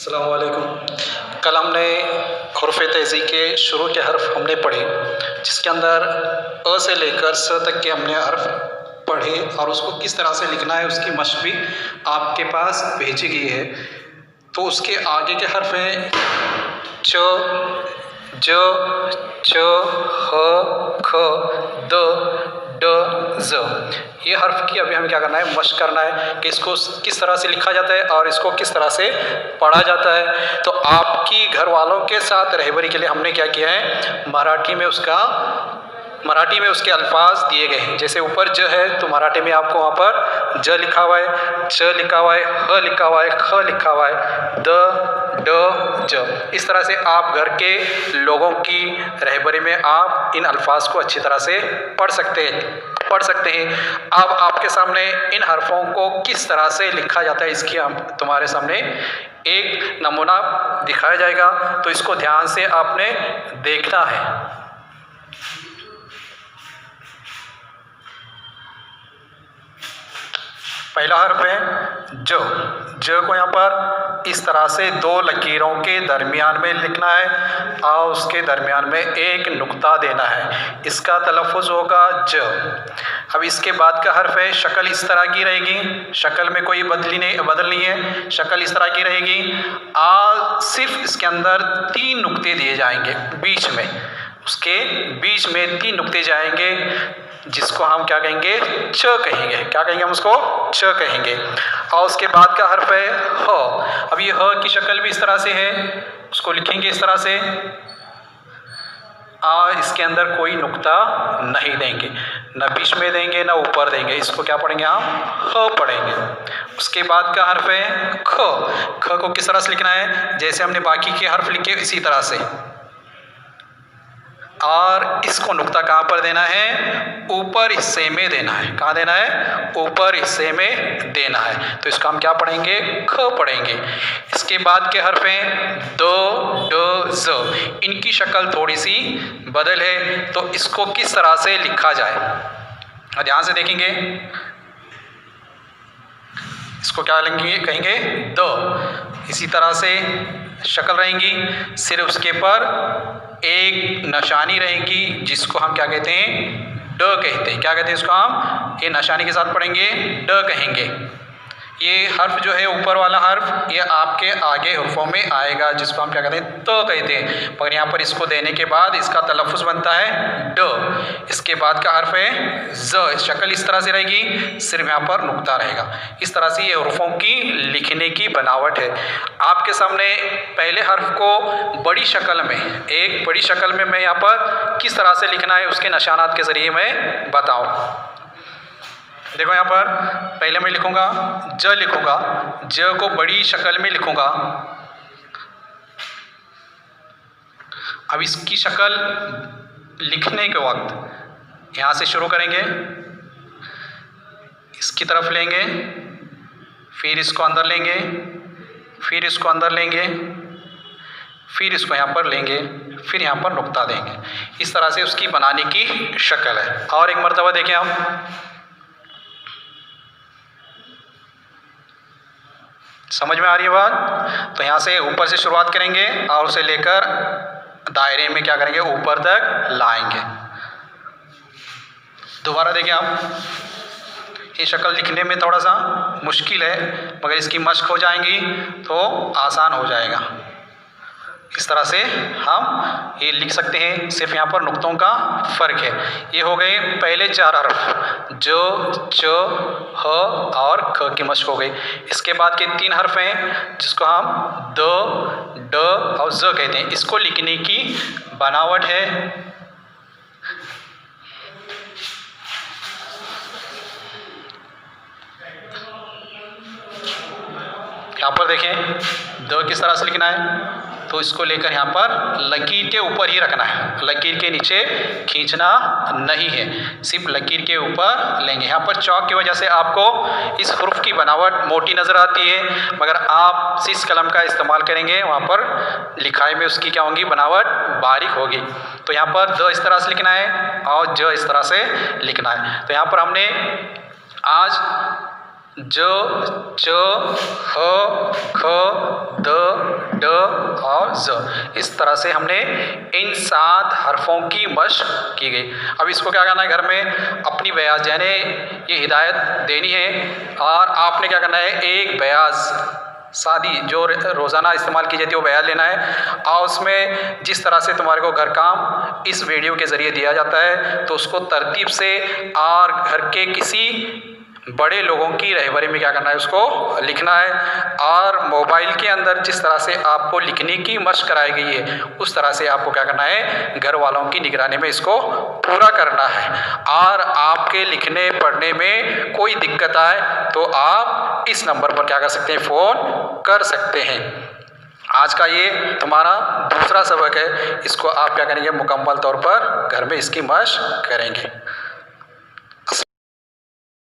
अस्सलाम वालेकुम। कल हमने हुर्फ़ तेज़ी के शुरू के हर्फ हमने पढ़े, जिसके अंदर अ से लेकर स तक के हमने हर्फ पढ़े और उसको किस तरह से लिखना है उसकी मशक़ भी आपके पास भेजी गई है। तो उसके आगे के हर्फ हैं च, ज, च, ह, ख, द, ड, ज़। ये हर्फ की अभी हमें क्या करना है, मशक़ करना है कि इसको किस तरह से लिखा जाता है और इसको किस तरह से पढ़ा जाता है। तो आपकी घर वालों के साथ रहबरी के लिए हमने क्या किया है, मराठी में उसके अल्फाज दिए गए हैं। जैसे ऊपर ज है तो मराठी में आपको वहाँ पर ज लिखा हुआ है, च लिखा हुआ है, ह लिखा हुआ है, ख लिखा हुआ है, द, ड, ज। इस तरह से आप घर के लोगों की रहबरी में आप इन अल्फाज को अच्छी तरह से पढ़ सकते हैं। अब आपके सामने इन हरफों को किस तरह से लिखा जाता है इसकी हम तुम्हारे सामने एक नमूना दिखाया जाएगा, तो इसको ध्यान से आपने देखना है। पहला हर्फ है ज। ज को यहाँ पर इस तरह से दो लकीरों के दरमियान में लिखना है और उसके दरमियान में एक नुक्ता देना है। इसका तलफ़ुज़ होगा ज। अब इसके बाद का हर्फ है, शक्ल इस तरह की रहेगी, शक्ल में कोई बदल नहीं है, शक्ल इस तरह की रहेगी। सिर्फ इसके अंदर 3 नुक्ते दिए जाएंगे बीच में, उसके बीच में 3 नुक्ते जाएंगे, जिसको हम क्या कहेंगे, च कहेंगे। क्या कहेंगे हम उसको, च कहेंगे। और उसके बाद का हर्फ है ह। अब ये ह की शक्ल भी इस तरह से है, उसको लिखेंगे इस तरह से, और इसके अंदर कोई नुक्ता नहीं देंगे, न बीच में देंगे न ऊपर देंगे। इसको क्या पढ़ेंगे हम, ह पढ़ेंगे। उसके बाद का हर्फ है ख। ख को किस तरह से लिखना है, जैसे हमने बाकी के हर्फ लिखे इसी तरह से, और इसको नुक्ता कहाँ पर देना है, ऊपर हिस्से में देना है। कहाँ देना है, ऊपर हिस्से में देना है। तो इसको हम क्या पढ़ेंगे, ख पढ़ेंगे। इसके बाद के हर्फ हैं द, ड, ज। इनकी शक्ल थोड़ी सी बदल है, तो इसको किस तरह से लिखा जाए, ध्यान से देखेंगे। इसको क्या लेंगे, कहेंगे द। इसी तरह से शक्ल रहेंगी, सिर्फ उसके पर एक निशानी रहेगी, जिसको हम क्या कहते हैं, ड कहते हैं। क्या कहते हैं इसको हम, ये निशानी के साथ पढ़ेंगे, ड कहेंगे। ये हर्फ जो है ऊपर वाला हर्फ, ये आपके आगे हर्फों में आएगा, जिसको हम क्या कहते हैं, त कहते हैं। मगर यहाँ पर इसको देने के बाद इसका तलफ़ुज़ बनता है ड। इसके बाद का हर्फ है ज। शक्ल इस तरह से रहेगी, सिर्फ यहाँ पर नुक्ता रहेगा। इस तरह से ये हर्फों की लिखने की बनावट है। आपके सामने पहले हर्फ को बड़ी शक्ल में, एक बड़ी शक्ल में मैं यहाँ पर किस तरह से लिखना है उसके निशानात के ज़रिए मैं बताऊँ। देखो यहाँ पर पहले मैं लिखूँगा ज, लिखूँगा ज को बड़ी शक्ल में लिखूँगा। अब इसकी शक्ल लिखने के वक्त यहाँ से शुरू करेंगे, इसकी तरफ लेंगे, फिर इसको अंदर लेंगे, फिर इसको अंदर लेंगे, फिर इसको यहाँ पर लेंगे, फिर यहाँ पर नुक्ता देंगे। इस तरह से उसकी बनाने की शक्ल है। और एक मरतबा देखें हम, समझ में आ रही है बात। तो यहाँ से ऊपर से शुरुआत करेंगे और उसे लेकर दायरे में क्या करेंगे, ऊपर तक लाएंगे। दोबारा देखें आप, ये शक्ल लिखने में थोड़ा सा मुश्किल है, मगर इसकी मशक हो जाएंगी तो आसान हो जाएगा। इस तरह से हम ये लिख सकते हैं, सिर्फ यहाँ पर नुक्तों का फ़र्क है। ये हो गए पहले 4 हर्फ, जो, च, ह और ख की मशक हो गई। इसके बाद के 3 हर्फ हैं, जिसको हम द, ड और ज कहते हैं। इसको लिखने की बनावट है, यहाँ पर देखें द किस तरह से लिखना है, तो इसको लेकर यहाँ पर लकीर के ऊपर ही रखना है, लकीर के नीचे खींचना नहीं है, सिर्फ लकीर के ऊपर लेंगे। यहाँ पर चौक की वजह से आपको इस हुर्फ की बनावट मोटी नज़र आती है, मगर आप जिस कलम का इस्तेमाल करेंगे वहाँ पर लिखाई में उसकी क्या होगी, बनावट बारीक होगी। तो यहाँ पर द इस तरह से लिखना है और ज इस तरह से लिखना है। तो यहाँ पर हमने आज ज, च, ह, ख, द, ड और ज। इस तरह से हमने इन 7 हरफों की मशक की गई। अब इसको क्या करना है, घर में अपनी बयाज यानी ये हिदायत देनी है और आपने क्या करना है, एक बयाज सादी जो रोज़ाना इस्तेमाल की जाती है वो बयान लेना है और उसमें जिस तरह से तुम्हारे को घर काम इस वीडियो के ज़रिए दिया जाता है तो उसको तरतीब से और घर के किसी बड़े लोगों की रहबरी में क्या करना है, उसको लिखना है। और मोबाइल के अंदर जिस तरह से आपको लिखने की मशक कराई गई है उस तरह से आपको क्या करना है, घर वालों की निगरानी में इसको पूरा करना है। और आपके लिखने पढ़ने में कोई दिक्कत आए तो आप इस नंबर पर क्या कर सकते हैं, फ़ोन कर सकते हैं। आज का ये तुम्हारा दूसरा सबक है, इसको आप क्या करेंगे, मुकम्मल तौर पर घर में इसकी मशक करेंगे।